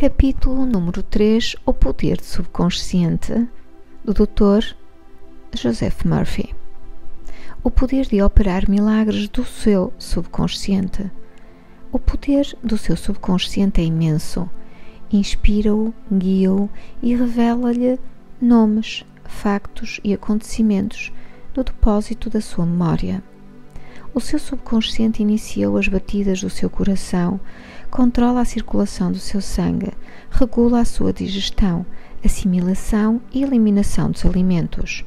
Capítulo número 3. O poder subconsciente, do Dr. Joseph Murphy. O poder de operar milagres do seu subconsciente. O poder do seu subconsciente é imenso. Inspira-o, guia-o e revela-lhe nomes, factos e acontecimentos do depósito da sua memória. O seu subconsciente iniciou as batidas do seu coração, controla a circulação do seu sangue, regula a sua digestão, assimilação e eliminação dos alimentos.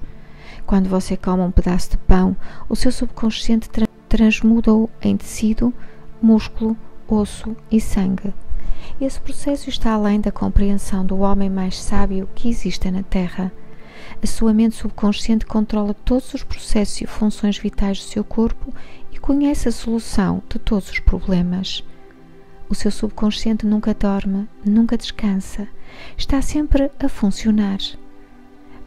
Quando você come um pedaço de pão, o seu subconsciente transmuda-o em tecido, músculo, osso e sangue. Esse processo está além da compreensão do homem mais sábio que existe na Terra. A sua mente subconsciente controla todos os processos e funções vitais do seu corpo e conhece a solução de todos os problemas. O seu subconsciente nunca dorme, nunca descansa, está sempre a funcionar.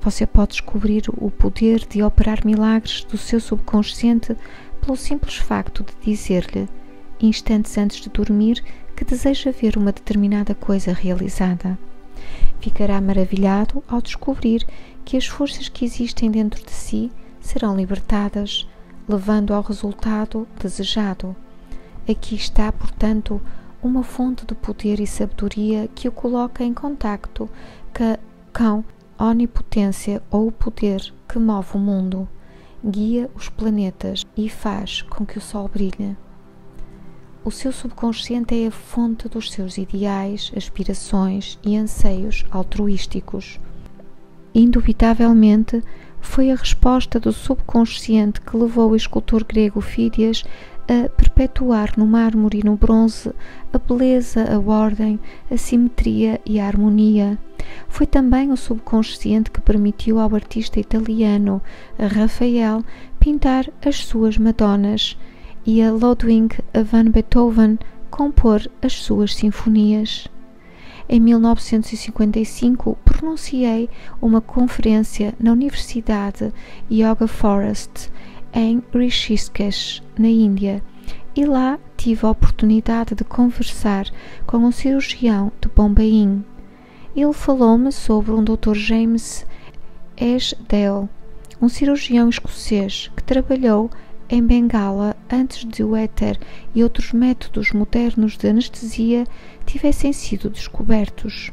Você pode descobrir o poder de operar milagres do seu subconsciente pelo simples facto de dizer-lhe, instantes antes de dormir, que deseja ver uma determinada coisa realizada. Ficará maravilhado ao descobrir que as forças que existem dentro de si serão libertadas, levando ao resultado desejado. Aqui está, portanto, uma fonte de poder e sabedoria que o coloca em contacto com a onipotência ou o poder que move o mundo, guia os planetas e faz com que o sol brilhe. O seu subconsciente é a fonte dos seus ideais, aspirações e anseios altruísticos. Indubitavelmente, foi a resposta do subconsciente que levou o escultor grego Fídias a perpetuar no mármore e no bronze a beleza, a ordem, a simetria e a harmonia. Foi também o subconsciente que permitiu ao artista italiano Rafael pintar as suas Madonas e a Ludwig van Beethoven compor as suas sinfonias. Em 1955, pronunciei uma conferência na Universidade Yoga Forest, em Rishikesh, na Índia, e lá tive a oportunidade de conversar com um cirurgião de Bombaim. Ele falou-me sobre um Dr. James Esdale, um cirurgião escocês que trabalhou em Bengala antes de o éter e outros métodos modernos de anestesia tivessem sido descobertos.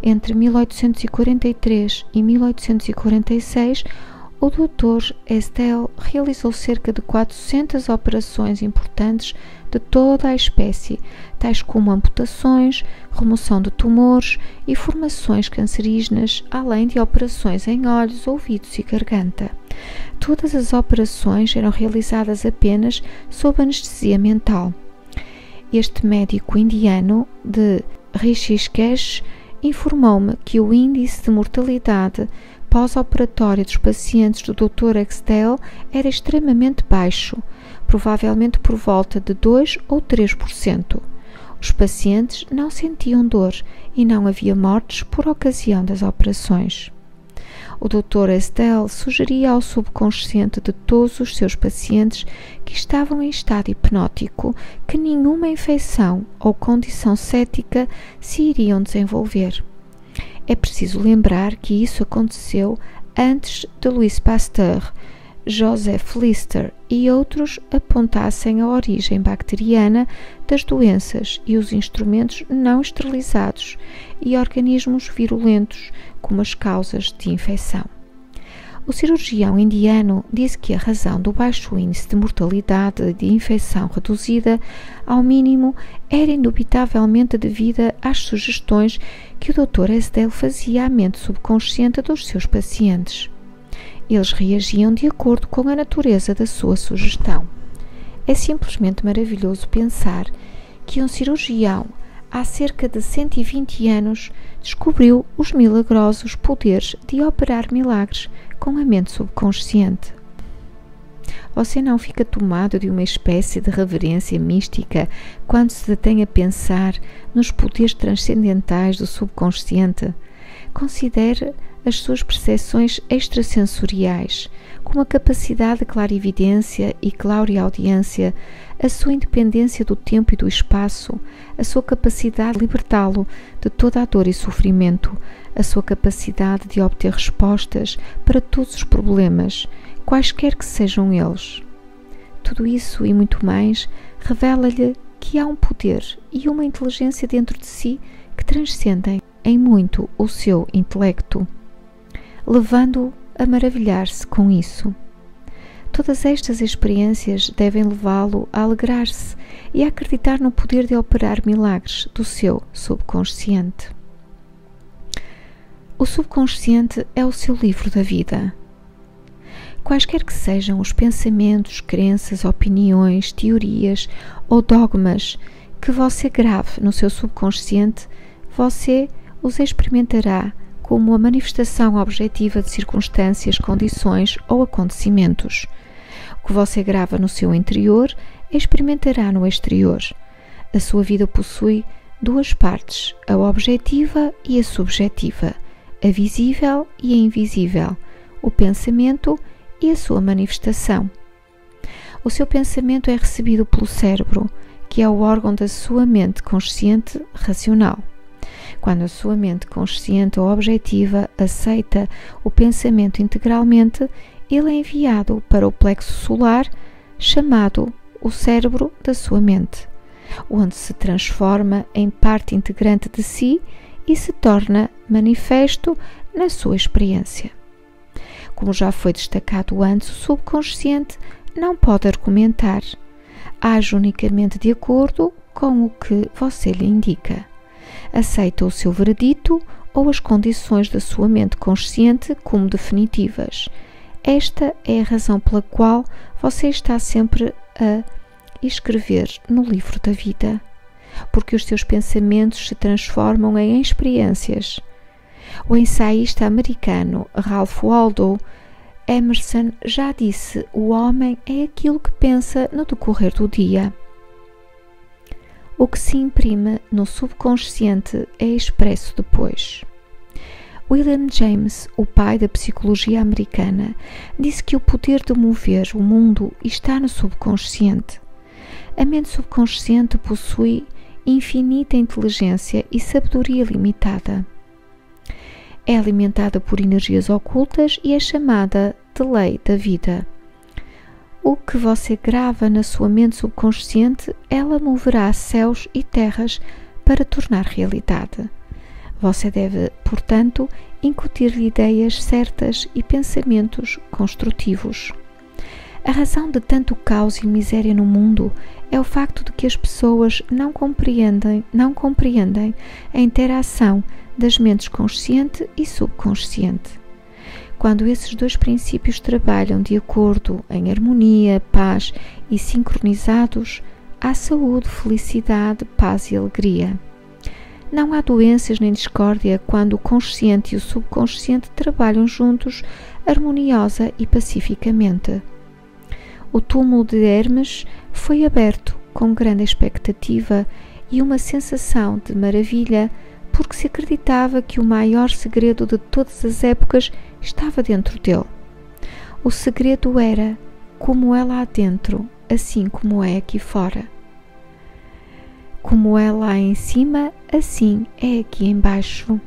Entre 1843 e 1846, o Dr. Esdale realizou cerca de 400 operações importantes de toda a espécie, tais como amputações, remoção de tumores e formações cancerígenas, além de operações em olhos, ouvidos e garganta. Todas as operações eram realizadas apenas sob anestesia mental. Este médico indiano de Rishikesh informou-me que o índice de mortalidade pós-operatório dos pacientes do Dr. Esdale era extremamente baixo, provavelmente por volta de 2 ou 3%. Os pacientes não sentiam dor e não havia mortes por ocasião das operações. O Dr. Esdale sugeria ao subconsciente de todos os seus pacientes que estavam em estado hipnótico que nenhuma infecção ou condição cética se iriam desenvolver. É preciso lembrar que isso aconteceu antes de Louis Pasteur, Joseph Lister e outros apontassem a origem bacteriana das doenças e os instrumentos não esterilizados e organismos virulentos como as causas de infecção. O cirurgião indiano disse que a razão do baixo índice de mortalidade de infecção reduzida ao mínimo era indubitavelmente devida às sugestões que o Dr. Esdale fazia à mente subconsciente dos seus pacientes. Eles reagiam de acordo com a natureza da sua sugestão. É simplesmente maravilhoso pensar que um cirurgião, há cerca de 120 anos, descobriu os milagrosos poderes de operar milagres com a mente subconsciente. Você não fica tomado de uma espécie de reverência mística quando se detém a pensar nos poderes transcendentais do subconsciente? Considere as suas percepções extrasensoriais, como a capacidade de clarividência e clareaudiência, a sua independência do tempo e do espaço, a sua capacidade de libertá-lo de toda a dor e sofrimento, a sua capacidade de obter respostas para todos os problemas, quaisquer que sejam eles. Tudo isso e muito mais revela-lhe que há um poder e uma inteligência dentro de si que transcendem em muito o seu intelecto, levando-o a maravilhar-se com isso. Todas estas experiências devem levá-lo a alegrar-se e a acreditar no poder de operar milagres do seu subconsciente. O subconsciente é o seu livro da vida. Quaisquer que sejam os pensamentos, crenças, opiniões, teorias ou dogmas que você grave no seu subconsciente, você os experimentará como a manifestação objetiva de circunstâncias, condições ou acontecimentos. O que você grava no seu interior, experimentará no exterior. A sua vida possui duas partes, a objetiva e a subjetiva, a visível e a invisível, o pensamento e a sua manifestação. O seu pensamento é recebido pelo cérebro, que é o órgão da sua mente consciente racional. Quando a sua mente consciente ou objetiva aceita o pensamento integralmente, ele é enviado para o plexo solar, chamado o cérebro da sua mente, onde se transforma em parte integrante de si e se torna manifesto na sua experiência. Como já foi destacado antes, o subconsciente não pode argumentar, age unicamente de acordo com o que você lhe indica. Aceita o seu veredito ou as condições da sua mente consciente como definitivas. Esta é a razão pela qual você está sempre a escrever no livro da vida, porque os seus pensamentos se transformam em experiências. O ensaísta americano Ralph Waldo Emerson já disse: o homem é aquilo que pensa no decorrer do dia. O que se imprime no subconsciente é expresso depois. William James, o pai da psicologia americana, disse que o poder de mover o mundo está no subconsciente. A mente subconsciente possui infinita inteligência e sabedoria limitada. É alimentada por energias ocultas e é chamada de lei da vida. O que você grava na sua mente subconsciente, ela moverá céus e terras para tornar realidade. Você deve, portanto, incutir-lhe ideias certas e pensamentos construtivos. A razão de tanto caos e miséria no mundo é o facto de que as pessoas não compreendem a interação das mentes consciente e subconsciente. Quando esses dois princípios trabalham de acordo, em harmonia, paz e sincronizados, há saúde, felicidade, paz e alegria. Não há doenças nem discórdia quando o consciente e o subconsciente trabalham juntos, harmoniosa e pacificamente. O túmulo de Hermes foi aberto com grande expectativa e uma sensação de maravilha, porque se acreditava que o maior segredo de todas as épocas estava dentro dele. O segredo era: como é lá dentro, assim como é aqui fora. Como é lá em cima, assim é aqui embaixo.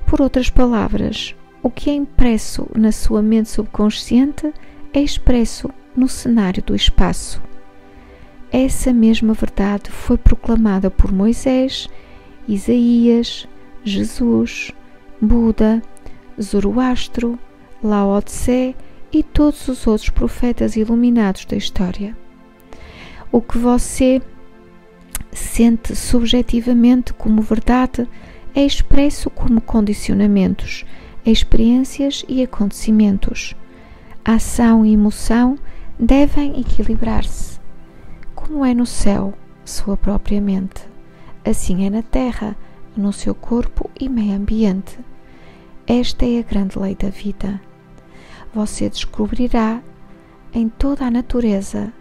Por outras palavras, o que é impresso na sua mente subconsciente é expresso no cenário do espaço. Essa mesma verdade foi proclamada por Moisés, Isaías, Jesus, Buda, Zoroastro, Lao Tse e todos os outros profetas iluminados da história. O que você sente subjetivamente como verdade é expresso como condicionamentos, experiências e acontecimentos. A ação e emoção devem equilibrar-se. Como é no céu, sua própria mente, assim é na terra, no seu corpo e meio ambiente. Esta é a grande lei da vida. Você descobrirá em toda a natureza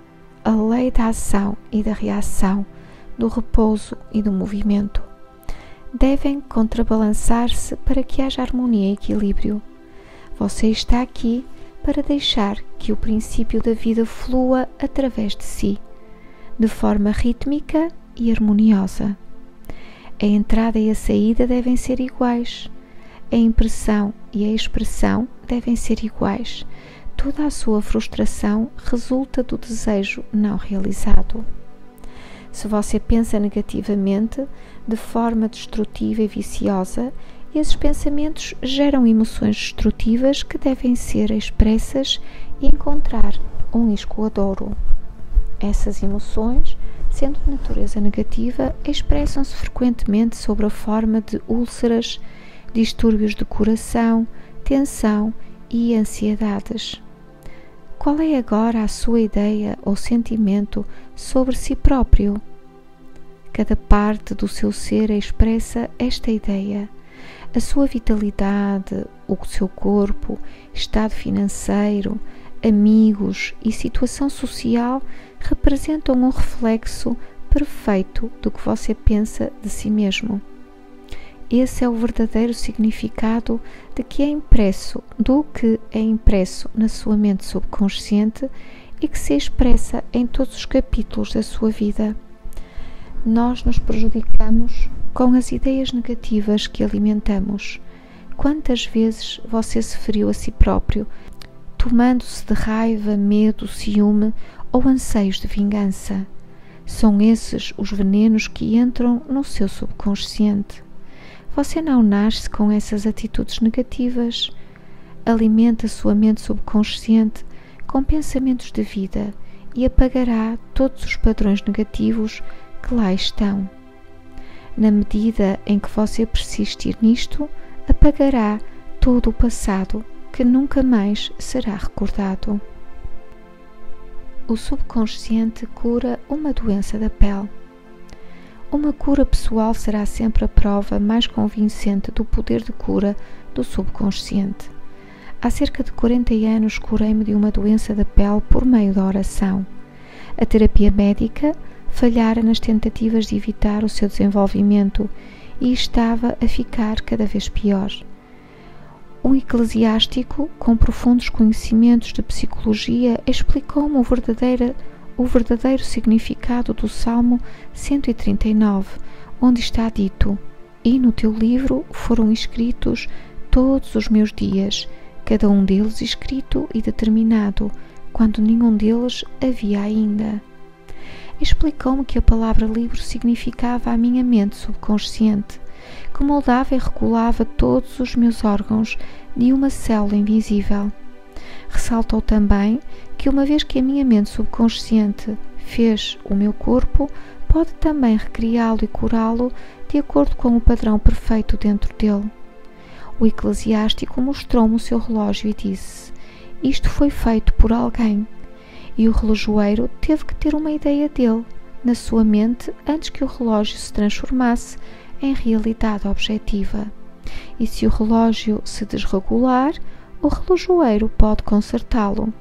a lei da ação e da reação, do repouso e do movimento. Devem contrabalançar-se para que haja harmonia e equilíbrio. Você está aqui para deixar que o princípio da vida flua através de si, de forma rítmica e harmoniosa. A entrada e a saída devem ser iguais. A impressão e a expressão devem ser iguais. Toda a sua frustração resulta do desejo não realizado. Se você pensa negativamente, de forma destrutiva e viciosa, esses pensamentos geram emoções destrutivas que devem ser expressas e encontrar um escoadouro. Essas emoções, sendo de natureza negativa, expressam-se frequentemente sob a forma de úlceras, distúrbios de coração, tensão e ansiedades. Qual é agora a sua ideia ou sentimento sobre si próprio? Cada parte do seu ser expressa esta ideia. A sua vitalidade, o seu corpo, estado financeiro, amigos e situação social representam um reflexo perfeito do que você pensa de si mesmo. Esse é o verdadeiro significado do que é impresso na sua mente subconsciente e que se expressa em todos os capítulos da sua vida. Nós nos prejudicamos com as ideias negativas que alimentamos. Quantas vezes você se feriu a si próprio, tomando-se de raiva, medo, ciúme ou anseios de vingança? São esses os venenos que entram no seu subconsciente. Você não nasce com essas atitudes negativas. Alimenta a sua mente subconsciente com pensamentos de vida e apagará todos os padrões negativos que lá estão. Na medida em que você persistir nisto, apagará todo o passado que nunca mais será recordado. O subconsciente cura uma doença da pele. Uma cura pessoal será sempre a prova mais convincente do poder de cura do subconsciente. Há cerca de 40 anos curei-me de uma doença da pele por meio da oração. A terapia médica falhara nas tentativas de evitar o seu desenvolvimento e estava a ficar cada vez pior. Um eclesiástico com profundos conhecimentos de psicologia explicou-me o verdadeiro significado do Salmo 139, onde está dito: "E no teu livro foram escritos todos os meus dias, cada um deles escrito e determinado, quando nenhum deles havia ainda." Explicou-me que a palavra livro significava a minha mente subconsciente, que moldava e regulava todos os meus órgãos de uma célula invisível. Ressaltou também que, uma vez que a minha mente subconsciente fez o meu corpo, pode também recriá-lo e curá-lo de acordo com o padrão perfeito dentro dele. O eclesiástico mostrou-me o seu relógio e disse: "Isto foi feito por alguém." E o relojoeiro teve que ter uma ideia dele na sua mente antes que o relógio se transformasse em realidade objetiva. E se o relógio se desregular, o relojoeiro pode consertá-lo.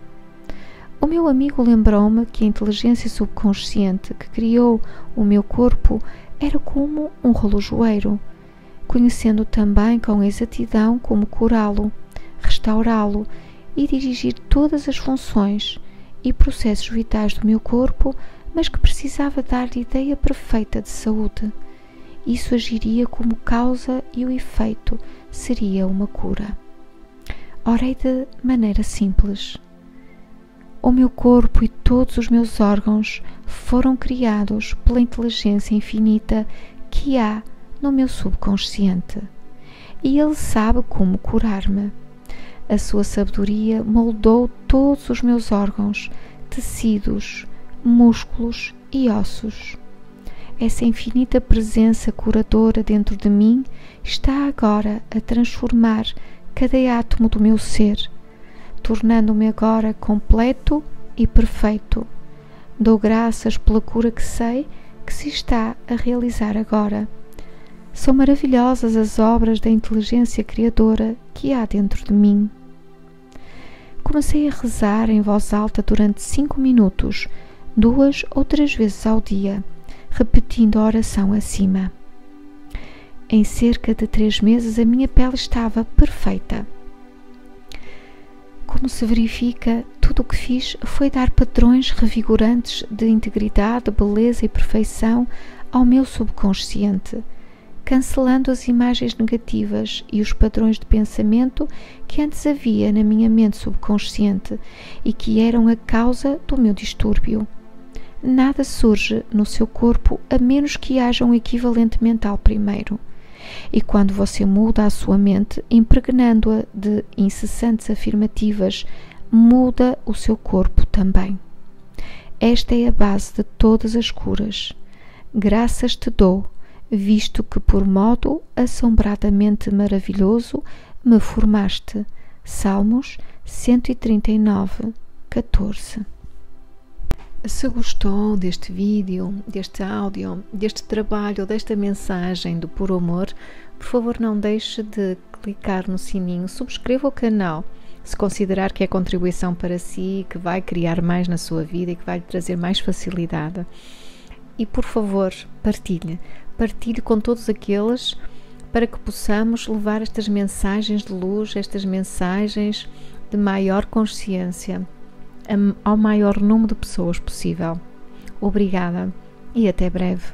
O meu amigo lembrou-me que a inteligência subconsciente que criou o meu corpo era como um relojoeiro, conhecendo também com exatidão como curá-lo, restaurá-lo e dirigir todas as funções e processos vitais do meu corpo, mas que precisava dar-lhe ideia perfeita de saúde. Isso agiria como causa e o efeito seria uma cura. Orei de maneira simples. O meu corpo e todos os meus órgãos foram criados pela inteligência infinita que há no meu subconsciente, e ele sabe como curar-me. A sua sabedoria moldou todos os meus órgãos, tecidos, músculos e ossos. Essa infinita presença curadora dentro de mim está agora a transformar cada átomo do meu ser, tornando-me agora completo e perfeito. Dou graças pela cura que sei que se está a realizar agora. São maravilhosas as obras da inteligência criadora que há dentro de mim. Comecei a rezar em voz alta durante 5 minutos, 2 ou 3 vezes ao dia, repetindo a oração acima. Em cerca de 3 meses a minha pele estava perfeita. Como se verifica, tudo o que fiz foi dar padrões revigorantes de integridade, beleza e perfeição ao meu subconsciente, cancelando as imagens negativas e os padrões de pensamento que antes havia na minha mente subconsciente e que eram a causa do meu distúrbio. Nada surge no seu corpo a menos que haja um equivalente mental primeiro. E quando você muda a sua mente, impregnando-a de incessantes afirmativas, muda o seu corpo também. Esta é a base de todas as curas. Graças te dou, visto que por modo assombradamente maravilhoso me formaste. Salmos 139, 14. Se gostou deste vídeo, deste áudio, deste trabalho, desta mensagem do Puro Amor, por favor não deixe de clicar no sininho, subscreva o canal, se considerar que é contribuição para si, que vai criar mais na sua vida e que vai lhe trazer mais facilidade. E por favor, partilhe com todos aqueles para que possamos levar estas mensagens de luz, estas mensagens de maior consciência ao maior número de pessoas possível. Obrigada e até breve.